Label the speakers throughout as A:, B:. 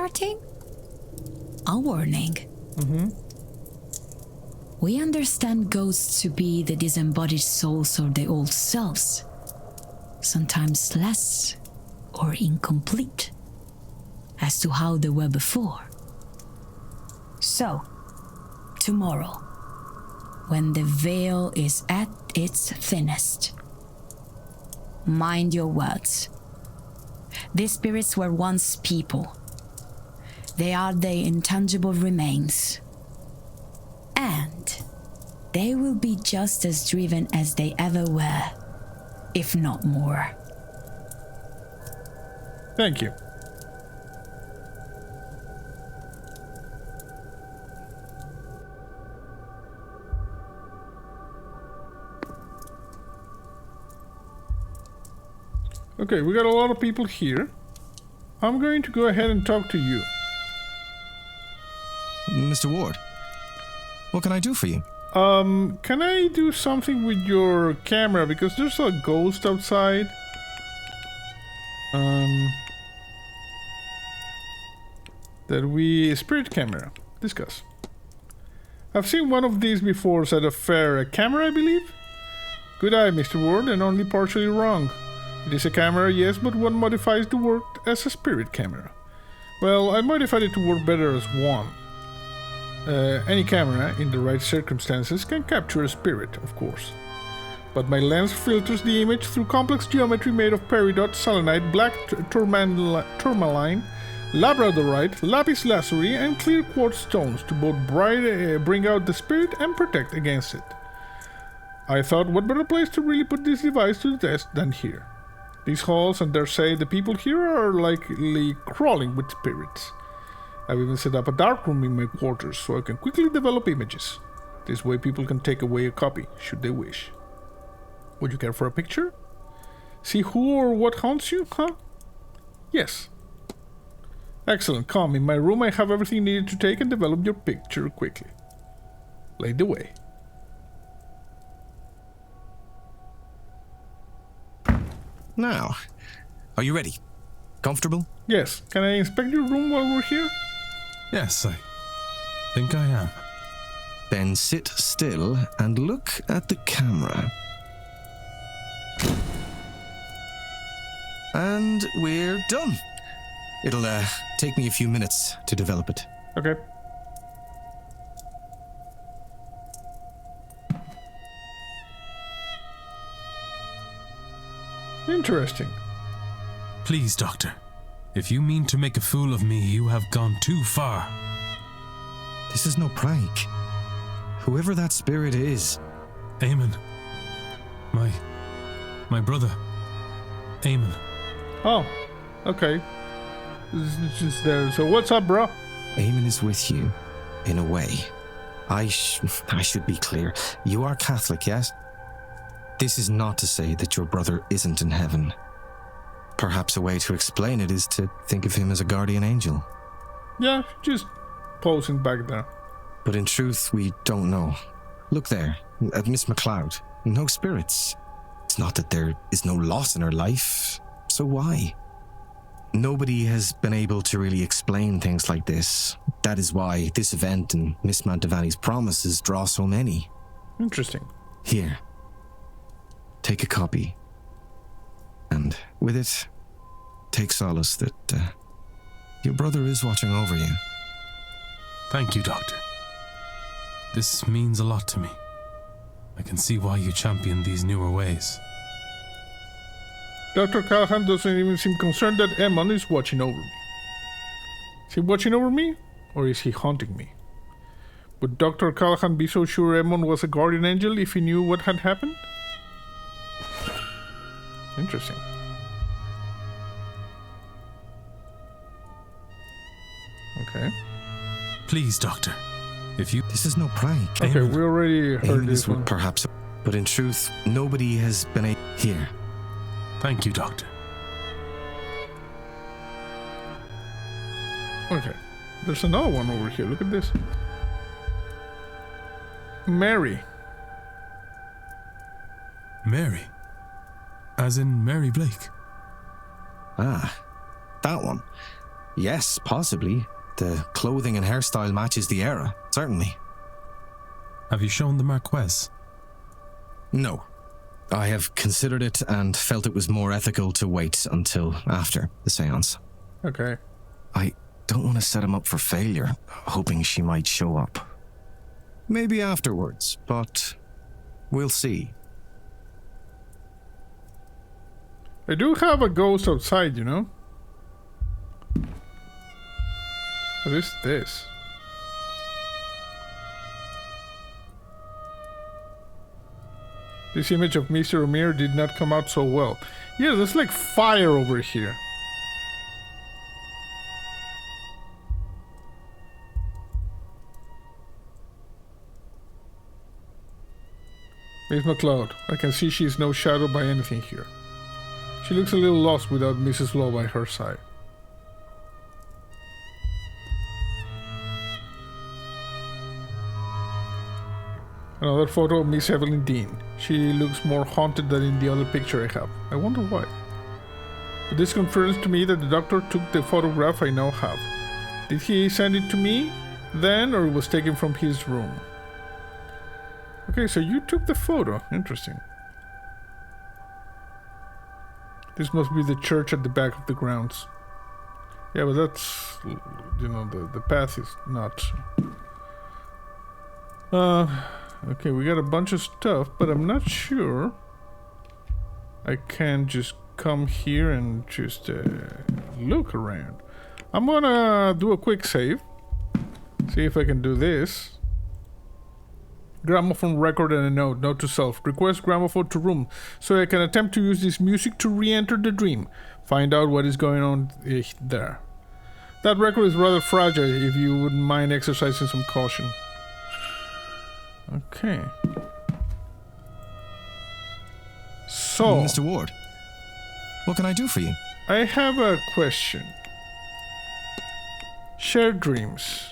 A: starting? A warning. We understand ghosts to be the disembodied souls of the old selves, sometimes less or incomplete as to how they were before. So, tomorrow, when the veil is at its thinnest, mind your words. These spirits were once people. They are the intangible remains. And they will be just as driven as they ever were, if not more.
B: Thank you. Okay, we got a lot of people here. I'm going to go ahead and talk to you.
C: Mr. Ward, what can I do for you?
B: Can I do something with your camera? Because there's a ghost outside. Spirit camera. Discuss. I've seen one of these before at a fair. A camera, I believe? Good eye, Mr. Ward, and only partially wrong. It is a camera, yes, but one modifies the work as a spirit camera. Well, I modified it to work better as one. Any camera, in the right circumstances, can capture a spirit, of course. But my lens filters the image through complex geometry made of peridot, selenite, black tourmaline, labradorite, lapis lazuli, and clear quartz stones to both bring out the spirit and protect against it. I thought, what better place to really put this device to the test than here? These halls, and dare say the people here, are likely crawling with spirits. I've even set up a darkroom in my quarters so I can quickly develop images. This way people can take away a copy, should they wish. Would you care for a picture? See who or what haunts you, huh? Yes. Excellent, come. In my room I have everything needed to take and develop your picture quickly. Lead the way.
C: Now, are you ready? Comfortable?
B: Yes. Can I inspect your room while we're here?
D: Yes, I think I am.
C: Then sit still and look at the camera. And we're done. It'll take me a few minutes to develop it.
B: Okay. Interesting.
D: Please, Doctor. If you mean to make a fool of me, you have gone too far.
C: This is no prank. Whoever that spirit is.
D: Eamon. My brother. Eamon.
B: Oh, okay. It's just there. So what's up, bro?
C: Eamon is with you, in a way. I should be clear. You are Catholic, yes? This is not to say that your brother isn't in heaven. Perhaps a way to explain it is to think of him as a guardian angel.
B: Yeah, just posing back there.
C: But in truth, we don't know. Look there, at Miss MacLeod. No spirits. It's not that there is no loss in her life. So why? Nobody has been able to really explain things like this. That is why this event and Miss Mantovani's promises draw so many.
B: Interesting.
C: Here. Take a copy. And with it, take solace that your brother is watching over you.
D: Thank you, Doctor. This means a lot to me. I can see why you champion these newer ways.
B: Dr. Callahan doesn't even seem concerned that Eamon is watching over me. Is he watching over me, or is he haunting me? Would Dr. Callahan be so sure Eamon was a guardian angel if he knew what had happened? Interesting. Okay.
D: Please, Doctor. If you...
C: This is no prank.
B: Okay, we already heard this one.
C: Perhaps, but in truth, nobody has been here.
D: Thank you, Doctor.
B: Okay. There's another one over here. Look at this. Mary.
D: Mary? As in Mary Blake?
C: Ah, that one. Yes, possibly. The clothing and hairstyle matches the era, certainly.
D: Have you shown the Marquess?
C: No. I have considered it and felt it was more ethical to wait until after the seance.
B: Okay.
C: I don't want to set him up for failure, hoping she might show up. Maybe afterwards, but we'll see.
B: I do have a ghost outside, you know? What is this? This image of Mr. O'Meara did not come out so well. Yeah, there's like fire over here. Miss McLeod. I can see she is no shadow by anything here. She looks a little lost without Mrs. Law by her side. Another photo of Miss Evelyn Deane. She looks more haunted than in the other picture I have. I wonder why. But this confirms to me that the doctor took the photograph I now have. Did he send it to me then, or it was taken from his room? Okay, so you took the photo. Interesting. This must be the church at the back of the grounds. Yeah, but that's, you know, the path is not... Okay, we got a bunch of stuff, but I'm not sure I can just come here and just look around. I'm gonna do a quick save. See if I can do this. Gramophone record and a note. Note to self. Request gramophone to room so I can attempt to use this music to re-enter the dream. Find out what is going on there. That record is rather fragile, if you wouldn't mind exercising some caution. Okay. So,
C: Mr. Ward, what can I do for you?
B: I have a question. Shared dreams.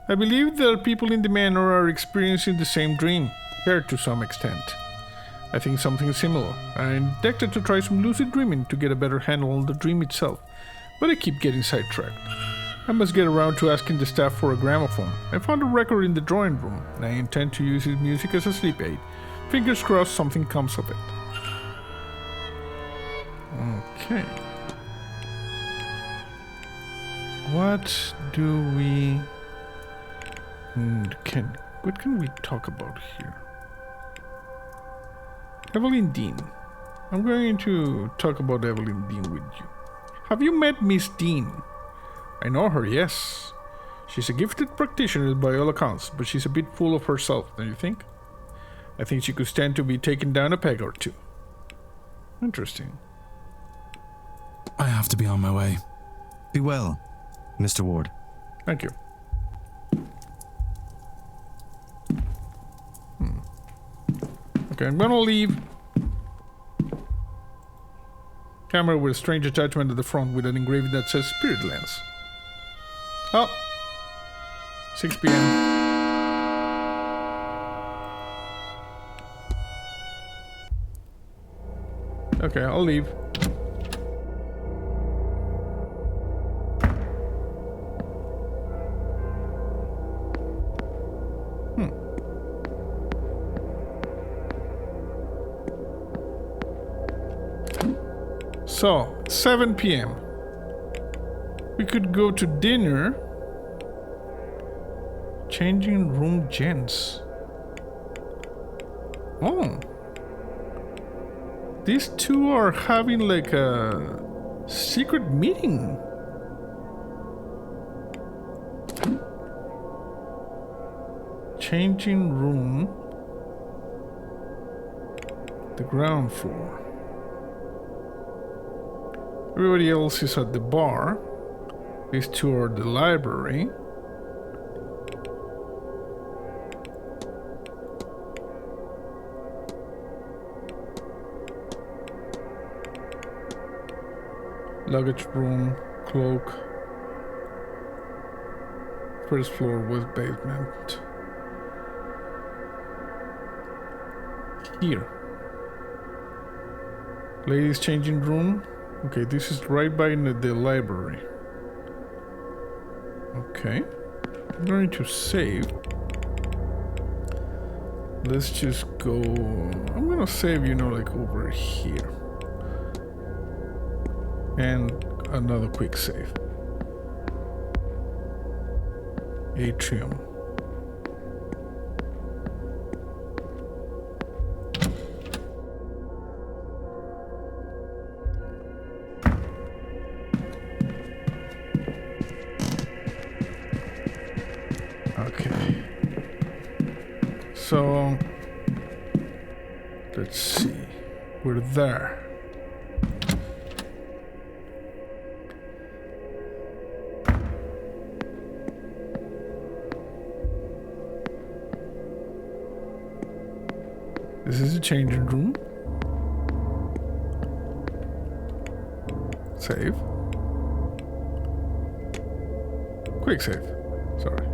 B: I believe that people in the manor are experiencing the same dream, here to some extent. I think something similar. I'm tempted to try some lucid dreaming to get a better handle on the dream itself, but I keep getting sidetracked. I must get around to asking the staff for a gramophone. I found a record in the drawing room, and I intend to use his music as a sleep aid. Fingers crossed something comes of it. Okay. What do we... What can we talk about here? Evelyn Deane. I'm going to talk about Evelyn Deane with you. Have you met Miss Deane? I know her, yes. She's a gifted practitioner by all accounts, but she's a bit full of herself, don't you think? I think she could stand to be taken down a peg or two. Interesting.
D: I have to be on my way.
C: Be well, Mr. Ward.
B: Thank you. Okay, I'm gonna leave. Camera with a strange attachment at the front with an engraving that says Spirit Lens. Oh. 6 p.m. Okay, I'll leave. So, 7 p.m. We could go to dinner. Changing room gents. Oh. These two are having like a secret meeting. Changing room. The ground floor. Everybody else is at the bar. These two are at the library. Luggage room, cloak. First floor with basement. Here. Ladies changing room. Okay, this is right by the library. Okay. I'm going to save. Let's just go... I'm gonna save, you know, like over here. And another quick save. Atrium. Okay. So let's see. We're there. This is a changing room. Save. Quick save. Sorry.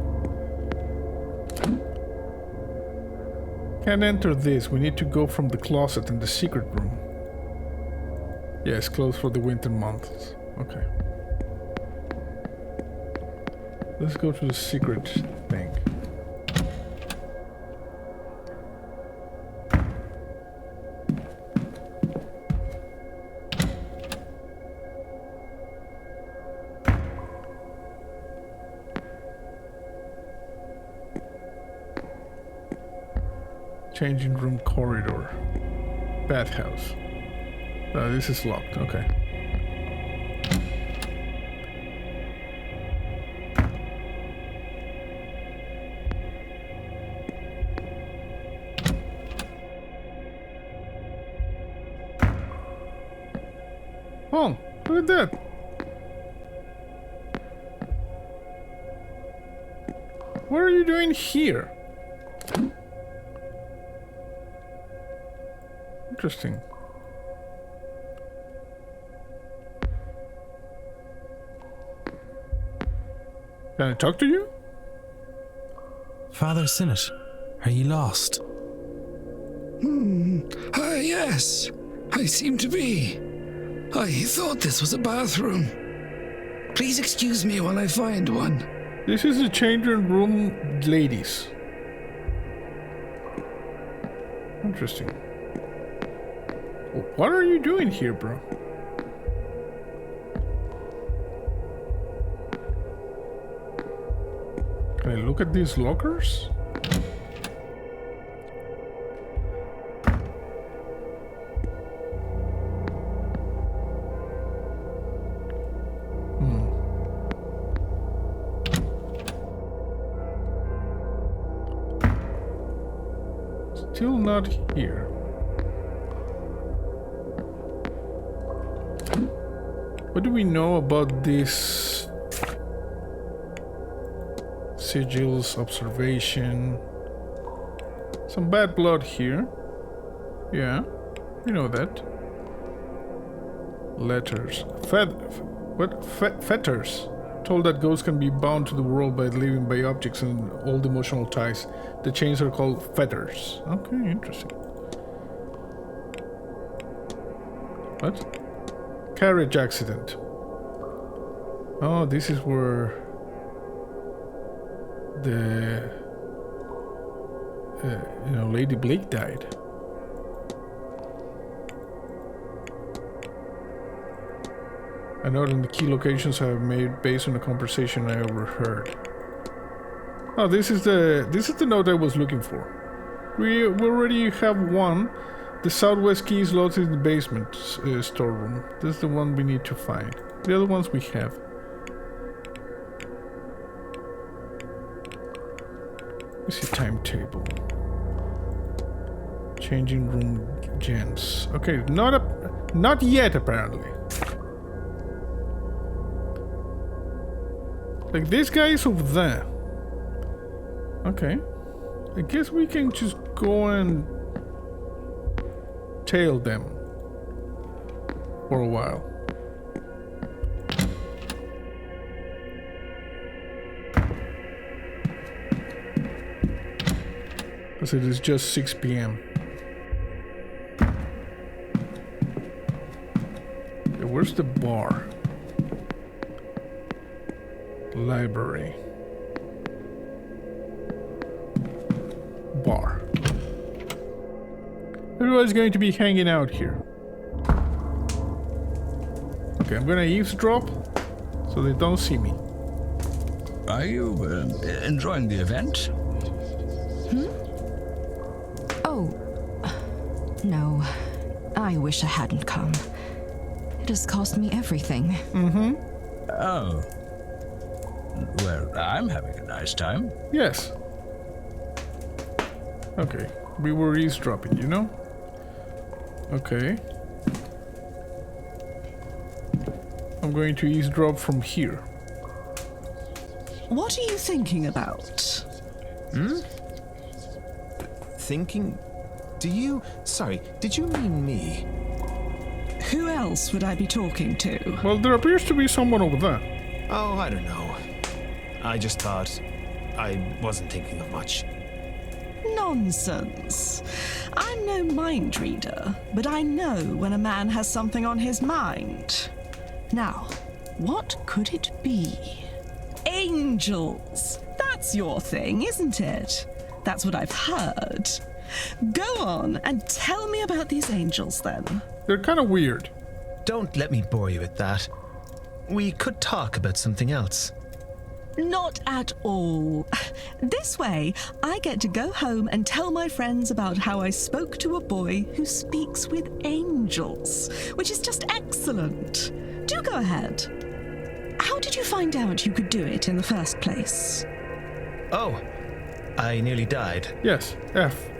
B: Can't enter this. We need to go from the closet in the secret room. Yes, closed for the winter months. Okay. Let's go to the secret thing. Changing room corridor. Bathhouse. This is locked. Okay. Oh, look at that. What are you doing here? Interesting. Can I talk to you?
D: Father Sinnott, are you lost?
E: Yes, I seem to be. I thought this was a bathroom. Please excuse me while I find one.
B: This is the changing room, ladies. Interesting. What are you doing here, bro? Can I look at these lockers? Still not here. What do we know about this? Sigils, observation. Some bad blood here. Yeah, we know that. Letters. Fetters. Told that ghosts can be bound to the world by living by objects and old emotional ties. The chains are called fetters. Okay, interesting. What? Carriage accident. Oh, this is where the Lady Blake died. I note on the key locations I have made based on a conversation I overheard. Oh, this is the note I was looking for. We already have one. The southwest key is located in the basement storeroom. This is the one we need to find. The other ones we have. Let's see, timetable. Changing room gems. Okay, not yet apparently. Like this guy is over there. Okay. I guess we can just go and tail them for a while. Because it is just 6 p.m. where's the bar? Library. Bar. Everybody's going to be hanging out here. Okay, I'm gonna eavesdrop so they don't see me.
E: Are you enjoying the event?
F: Oh, no. I wish I hadn't come. It has cost me everything.
E: Oh. Well, I'm having a nice time.
B: Yes. Okay, we were eavesdropping, you know? Okay. I'm going to eavesdrop from here.
G: What are you thinking about?
C: Thinking? Did you mean me?
G: Who else would I be talking to?
B: Well, there appears to be someone over there.
C: Oh, I don't know. I just thought I wasn't thinking of much.
G: Nonsense. I'm no mind reader, but I know when a man has something on his mind. Now, what could it be? Angels. That's your thing, isn't it? That's what I've heard. Go on and tell me about these angels then.
B: They're kind of weird.
H: Don't let me bore you with that. We could talk about something else.
G: Not at all. This way, I get to go home and tell my friends about how I spoke to a boy who speaks with angels, which is just excellent. Do go ahead. How did you find out you could do it in the first place?
H: Oh, I nearly died.
B: Yes,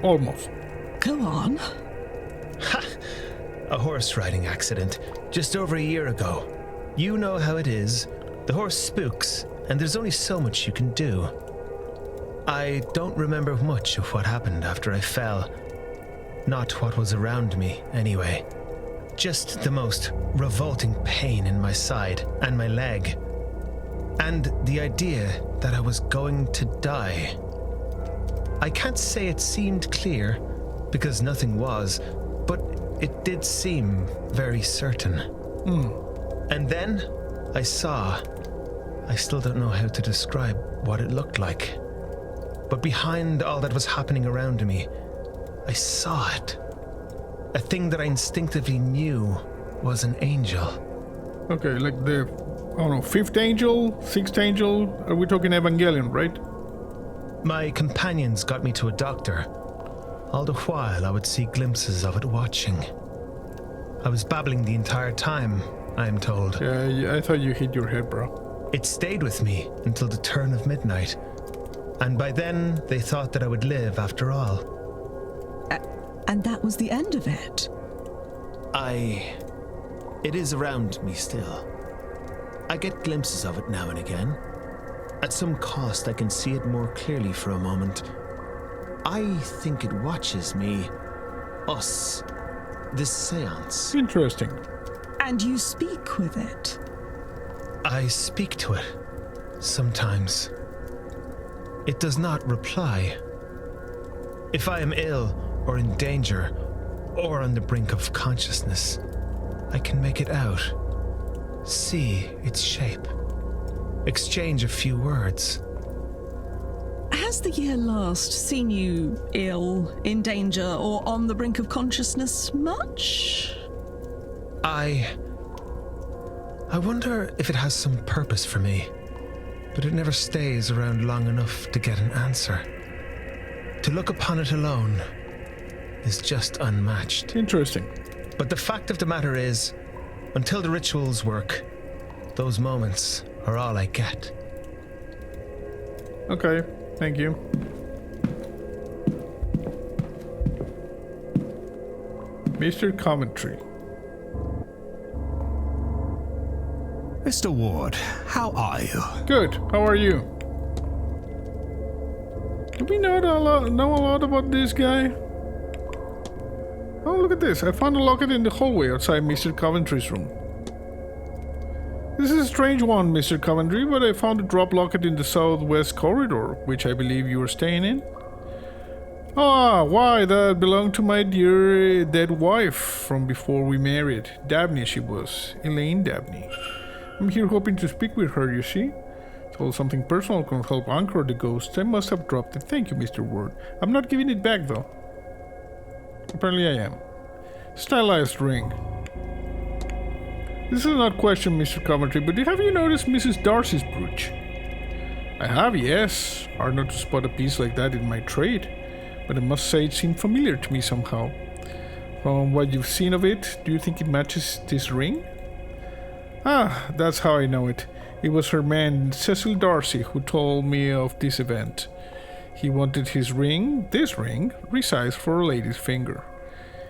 B: almost.
G: Go on.
H: Ha! A horse riding accident just over a year ago. You know how it is. The horse spooks, and there's only so much you can do. I don't remember much of what happened after I fell. Not what was around me, anyway. Just the most revolting pain in my side and my leg. And the idea that I was going to die. I can't say it seemed clear, because nothing was, but it did seem very certain. And then I saw. I still don't know how to describe what it looked like. But behind all that was happening around me, I saw it. A thing that I instinctively knew was an angel.
B: Okay, like the, I don't know, fifth angel, sixth angel? Are we talking Evangelion, right?
H: My companions got me to a doctor. All the while, I would see glimpses of it watching. I was babbling the entire time, I am told.
B: Yeah, I thought you hit your head, bro.
H: It stayed with me until the turn of midnight. And by then, they thought that I would live after all.
G: And that was the end of it.
H: It is around me still. I get glimpses of it now and again. At some cost, I can see it more clearly for a moment. I think it watches me. Us. This seance.
B: Interesting.
G: And you speak with it.
H: I speak to it. Sometimes. It does not reply. If I am ill, or in danger, or on the brink of consciousness, I can make it out. See its shape. Exchange a few words.
G: Has the year last seen you ill, in danger, or on the brink of consciousness much?
H: I wonder if it has some purpose for me, but it never stays around long enough to get an answer. To look upon it alone is just unmatched.
B: Interesting.
H: But the fact of the matter is, until the rituals work, those moments are all I get.
B: Okay, thank you. Mr. Coventry.
I: Mr. Ward, how are you?
B: Good, how are you? Do we know a lot about this guy? Oh, look at this. I found a locket in the hallway outside Mr. Coventry's room. This is a strange one, Mr. Coventry, but I found a drop locket in the southwest corridor, which I believe you were staying in. Ah, why, that belonged to my dear dead wife from before we married. Dabney she was. Elaine Dabney. I'm here hoping to speak with her, you see. Told something personal can help anchor the ghost. I must have dropped it. Thank you, Mr. Ward. I'm not giving it back, though. Apparently I am. Stylized ring. This is not question, Mr. Coventry, but have you noticed Mrs. Darcy's brooch? I have, yes. Hard not to spot a piece like that in my trade. But I must say it seemed familiar to me somehow. From what you've seen of it, do you think it matches this ring? Ah, that's how I know it. It was her man, Cecil Darcy, who told me of this event. He wanted his ring, this ring, resized for a lady's finger.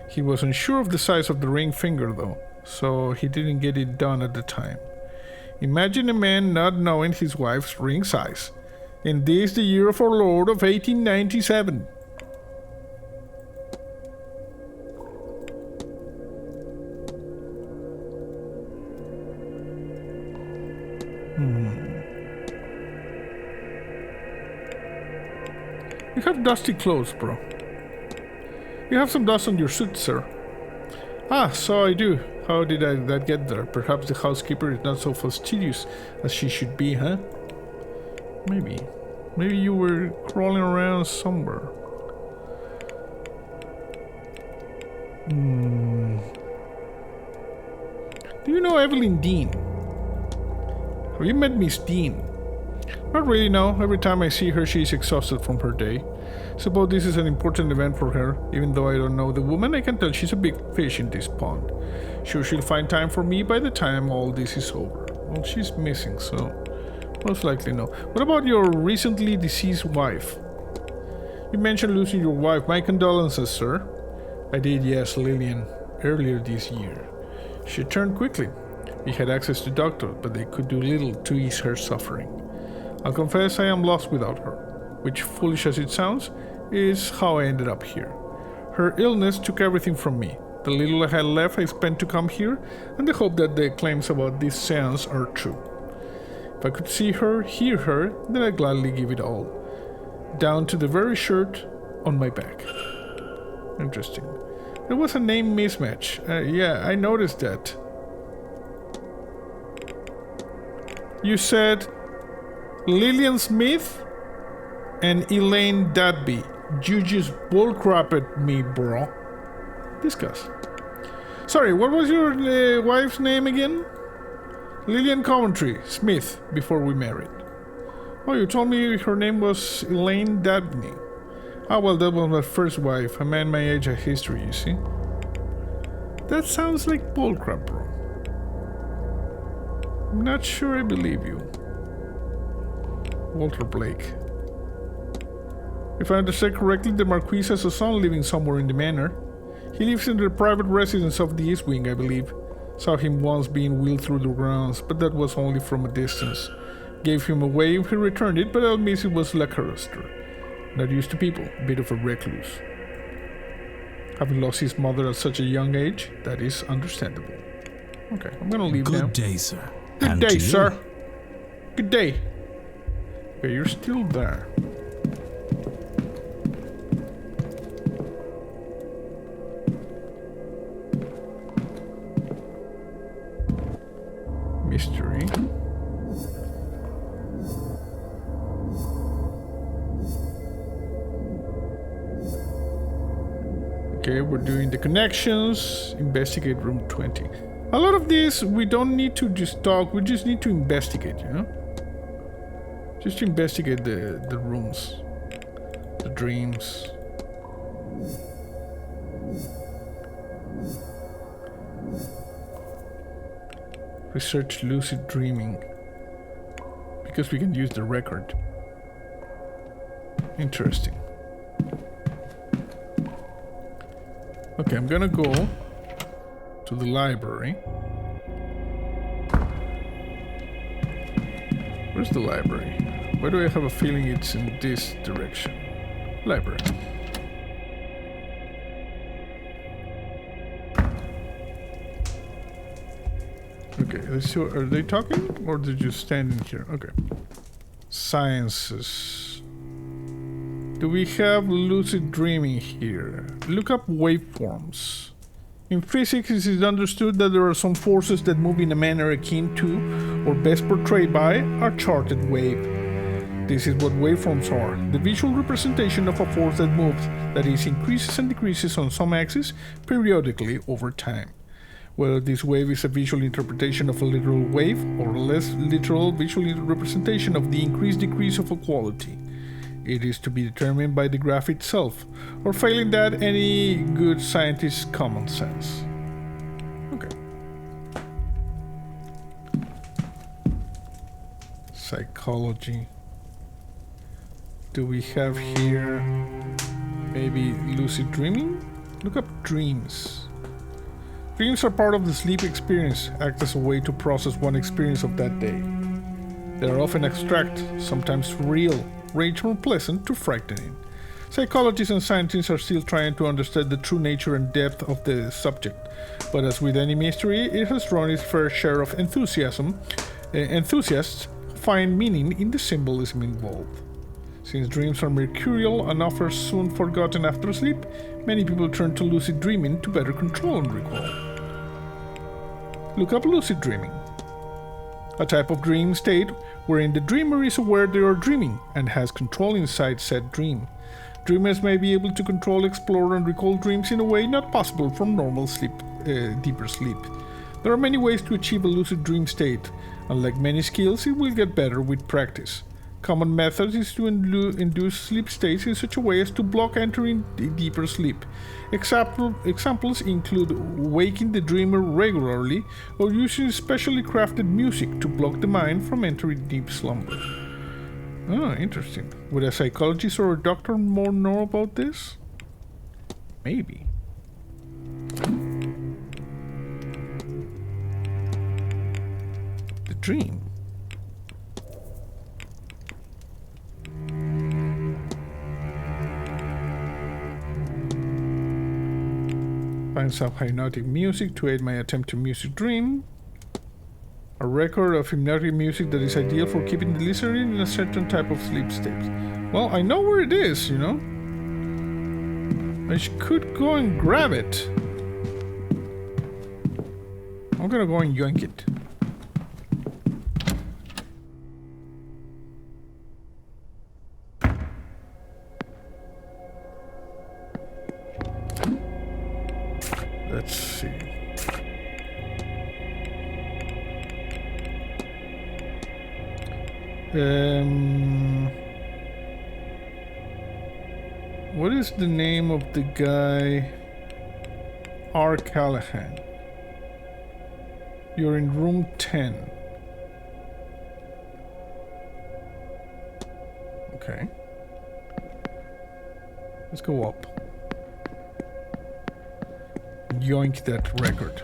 B: He wasn't sure of the size of the ring finger, though, so he didn't get it done at the time. Imagine a man not knowing his wife's ring size. In this, the year of our Lord of 1897. You have dusty clothes, bro. You have some dust on your suit, sir. Ah, so I do. How did that get there? Perhaps the housekeeper is not so fastidious as she should be, huh? Maybe. Maybe you were crawling around somewhere. Do you know Evelyn Deane? Have you met Miss Deane? Not really, no. Every time I see her, she is exhausted from her day. Suppose this is an important event for her. Even though I don't know the woman, I can tell she's a big fish in this pond. Sure, she'll find time for me by the time all this is over. Well, she's missing, so most likely no. What about your recently deceased wife? You mentioned losing your wife. My condolences, sir. I did, yes, Lillian, earlier this year. She turned quickly. We had access to doctors, but they could do little to ease her suffering. I'll confess I am lost without her, which, foolish as it sounds, is how I ended up here. Her illness took everything from me. The little I had left I spent to come here, and the hope that the claims about this seance are true. If I could see her, hear her, then I'd gladly give it all. Down to the very shirt on my back. Interesting. There was a name mismatch. Yeah, I noticed that. You said Lillian Smith and Elaine Dadby. You just bullcrapped me, bro. Discuss. Sorry, what was your wife's name again? Lillian Coventry Smith, before we married. Oh, you told me her name was Elaine Dabney. Ah, well, that was my first wife. A man my age had history, you see. That sounds like bullcrap, bro. I'm not sure I believe you. Walter Blake. If I understand correctly, the Marquis has a son living somewhere in the manor. He lives in the private residence of the East Wing, I believe. Saw him once being wheeled through the grounds, but that was only from a distance. Gave him away if he returned it, but I'll admit it was lackluster. Not used to people, a bit of a recluse. Having lost his mother at such a young age, that is understandable. Okay, I'm gonna leave now.
D: Good day, sir.
B: Good day, sir. Good day. Okay, you're still there. Mystery. Okay, we're doing the connections. Investigate room 20. A lot of this, we don't need to just talk, we just need to investigate, you know? Just to investigate the rooms, the dreams. Research lucid dreaming. Because we can use the record. Interesting. Okay, I'm gonna go to the library. Where's the library? Why do I have a feeling it's in this direction? Library. Okay, let's see. Are they talking or are they just standing here? Okay. Sciences. Do we have lucid dreaming here? Look up waveforms. In physics, it is understood that there are some forces that move in a manner akin to, or best portrayed by, a charted wave. This is what waveforms are, the visual representation of a force that moves, that is, increases and decreases on some axis periodically over time. Whether this wave is a visual interpretation of a literal wave, or a less literal visual representation of the increase-decrease of a quality. It is to be determined by the graph itself, or failing that, any good scientist's common sense. Okay. Psychology. Do we have here maybe lucid dreaming? Look up dreams. Dreams are part of the sleep experience, act as a way to process one experience of that day. They are often abstract, sometimes real, range from pleasant to frightening. Psychologists and scientists are still trying to understand the true nature and depth of the subject, but as with any mystery, it has drawn its fair share of enthusiasts find meaning in the symbolism involved. Since dreams are mercurial and often soon forgotten after sleep, many people turn to lucid dreaming to better control and recall. Look up lucid dreaming. A type of dream state wherein the dreamer is aware they are dreaming and has control inside said dream. Dreamers may be able to control, explore, and recall dreams in a way not possible from normal sleep, deeper sleep. There are many ways to achieve a lucid dream state. Unlike many skills, it will get better with practice. Common method is to induce sleep states in such a way as to block entering deeper sleep. Examples include waking the dreamer regularly or using specially crafted music to block the mind from entering deep slumber. Oh, interesting. Would a psychologist or a doctor more know about this? Maybe. The dream. Find some hypnotic music to aid my attempt to lucid dream. A record of hypnotic music that is ideal for keeping the listener in a certain type of sleep state. Well, I know where it is, you know. I could go and grab it. I'm gonna go and yoink it. Let's see. What is the name of the guy? R. Callahan. You're in room 10. Okay. Let's go up. Yoink that record.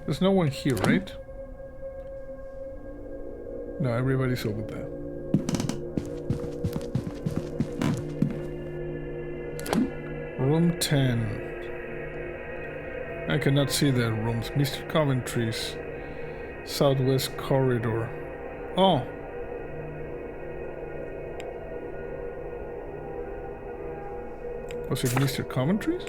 B: There's no one here, right? No, everybody's over there. Room 10. I cannot see the rooms. Mr. Coventry's southwest corridor. Oh. Was it Mr. Coventry's?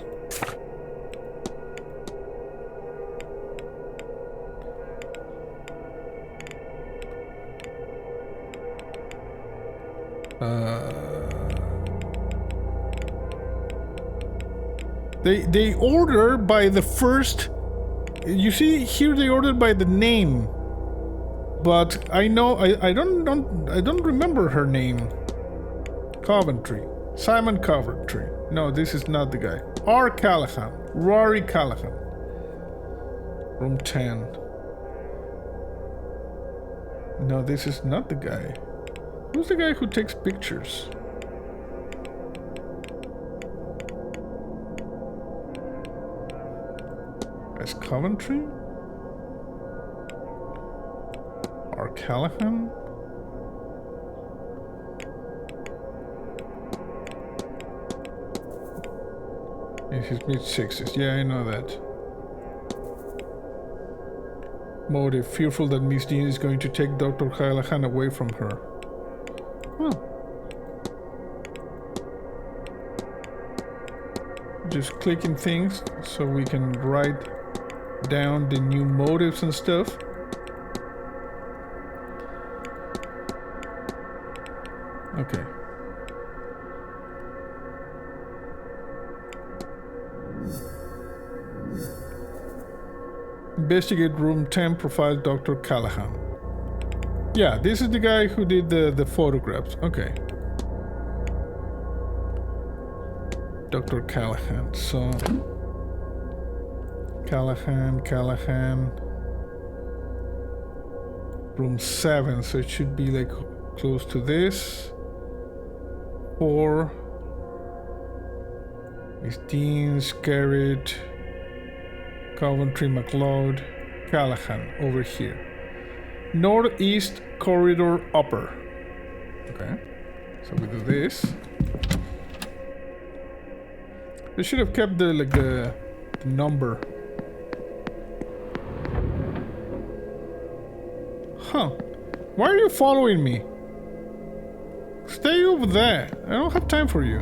B: They order by the first. You see here they ordered by the name, but I know I don't remember her name. Coventry, Simon Coventry. No, this is not the guy. R. Callahan, Rory Callahan. Room 10. No, this is not the guy. Who's the guy who takes pictures? As Coventry? R. Callahan? In his mid-60s. Yeah, I know that. motive, fearful that Miss Deane is going to take Dr. Callahan away from her. Oh. Just clicking things so we can write down the new motives and stuff. Okay. Investigate room 10, profile Dr. Callahan. Yeah, this is the guy who did the photographs. Okay. Dr. Callahan. So Callahan. Room 7, so it should be like close to this. 4. Miss Deane, Garrett, Coventry, McLeod, Callahan over here. Northeast corridor upper. Okay. So we do this. They should have kept the number. Huh. Why are you following me? Stay over there. I don't have time for you.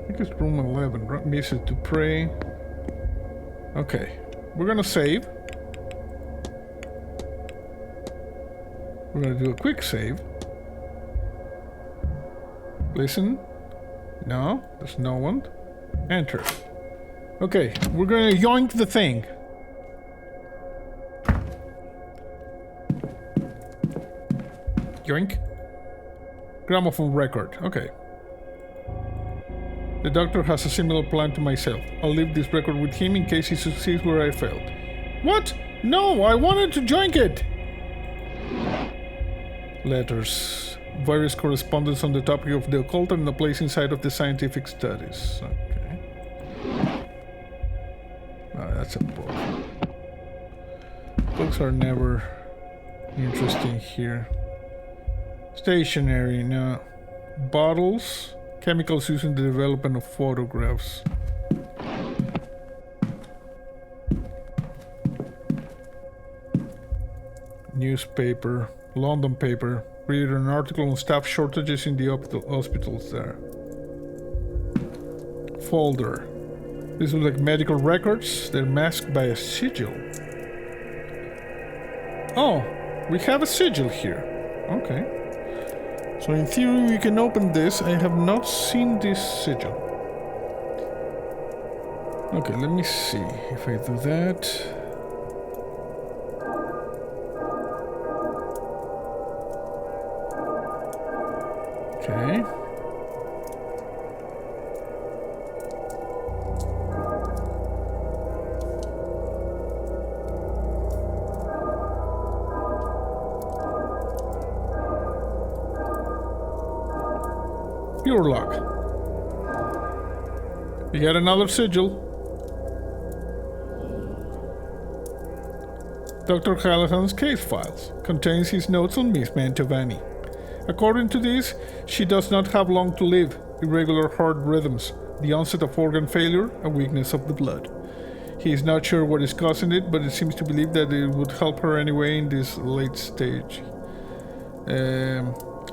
B: I think it's room 11. Misses to pray. Okay. We're gonna save. We're gonna do a quick save. Listen. No, there's no one. Enter. Okay, we're gonna yoink the thing. Yoink. Gramophone record. Okay. The doctor has a similar plan to myself. I'll leave this record with him in case he succeeds where I failed. What? No, I wanted to join it! Letters. Various correspondence on the topic of the occult and the place inside of the scientific studies. Okay. Oh, that's a book. Books are never interesting here. Stationery, no. Bottles. Chemicals used in the development of photographs. Newspaper. London paper. Read an article on staff shortages in the hospitals there. Folder. These look like medical records. They're masked by a sigil. Oh, we have a sigil here. Okay. So in theory we can open this. I have not seen this sigil. Okay, let me see if I do that. Okay. Pure luck. You got another sigil. Dr. Callahan's case files contains his notes on Miss Mantovani. According to this, she does not have long to live, irregular heart rhythms, the onset of organ failure, a weakness of the blood. He is not sure what is causing it, but it seems to believe that it would help her anyway in this late stage.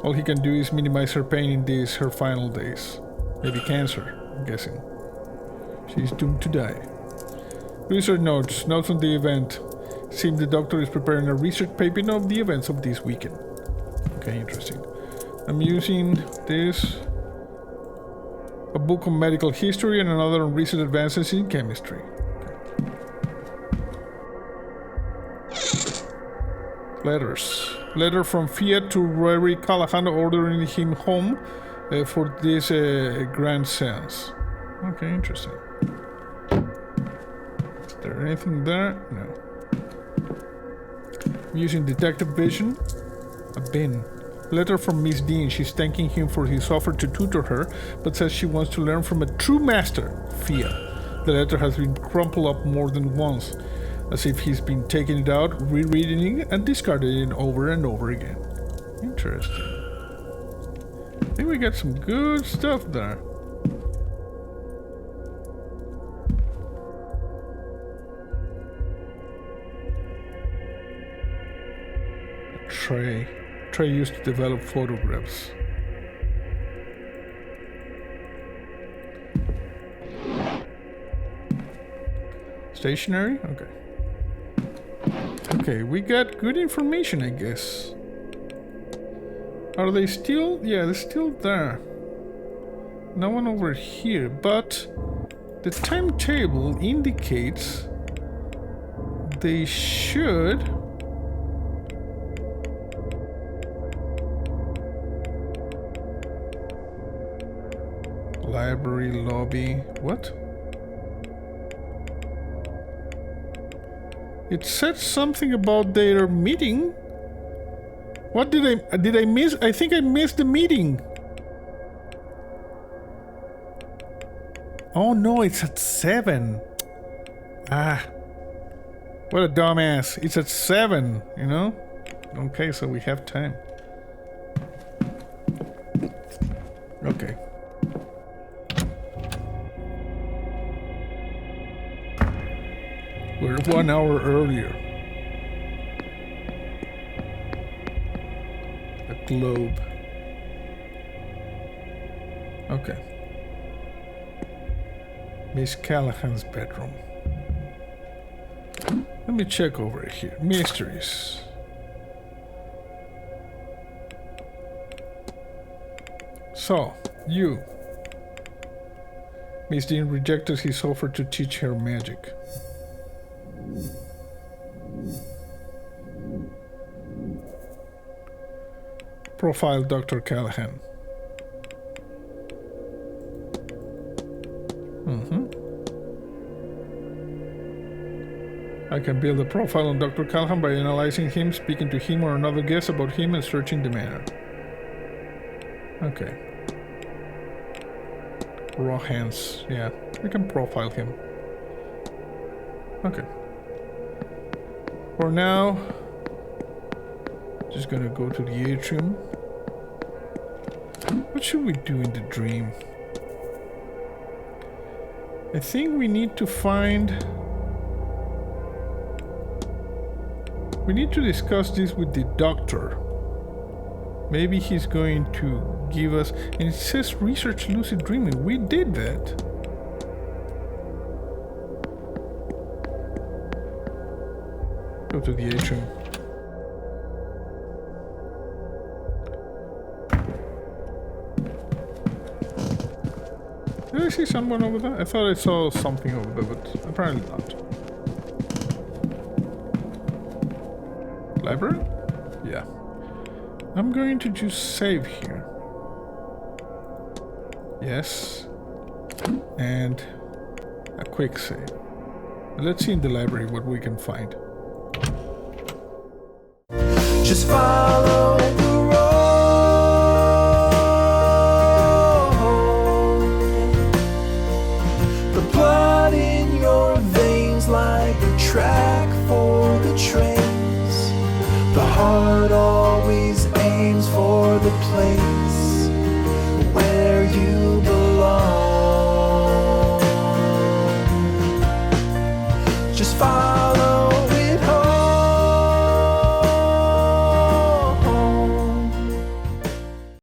B: All he can do is minimize her pain in these, her final days. Maybe cancer, I'm guessing. She is doomed to die. Research notes on the event. Seems the doctor is preparing a research paper of the events of this weekend. Okay, interesting. I'm using this, a book on medical history and another on recent advances in chemistry. Okay. Letters. Letter from Fiat to Rory Callahan ordering him home for this grand seance. Okay, interesting. Is there anything there? No. I'm using detective vision. A bin. Letter from Miss Deane. She's thanking him for his offer to tutor her, but says she wants to learn from a true master, Fiat. The letter has been crumpled up more than once. As if he's been taking it out, rereading it, and discarding it over and over again. Interesting. I think we got some good stuff there. Trey. Trey used to develop photographs. Stationary? Okay. Okay, we got good information, I guess. Are they still? Yeah, they're still there. No one over here, but the timetable indicates they should... Library, lobby, what? It said something about their meeting. What did I miss? I think I missed the meeting. Oh no, it's at 7. Ah. What a dumbass. It's at 7, you know? Okay, so we have time. Okay. We're 1 hour earlier. A globe. Okay. Miss Callahan's bedroom. Let me check over here. Mysteries. So, you. Miss Deane rejected his offer to teach her magic. Profile Dr. Callahan. I can build a profile on Dr. Callahan by analyzing him, speaking to him or another guest about him, and searching the manor. Okay. Raw hands. Yeah, we can profile him. Okay. For now, just gonna go to the atrium. What should we do in the dream? I think we need to find... We need to discuss this with the doctor. Maybe he's going to give us... And it says research lucid dreaming. We did that. Go to the atrium. Did I see someone over there? I thought I saw something over there, but apparently not. Library? Yeah. I'm going to just save here. Yes. And a quick save. Let's see in the library what we can find.
J: Just follow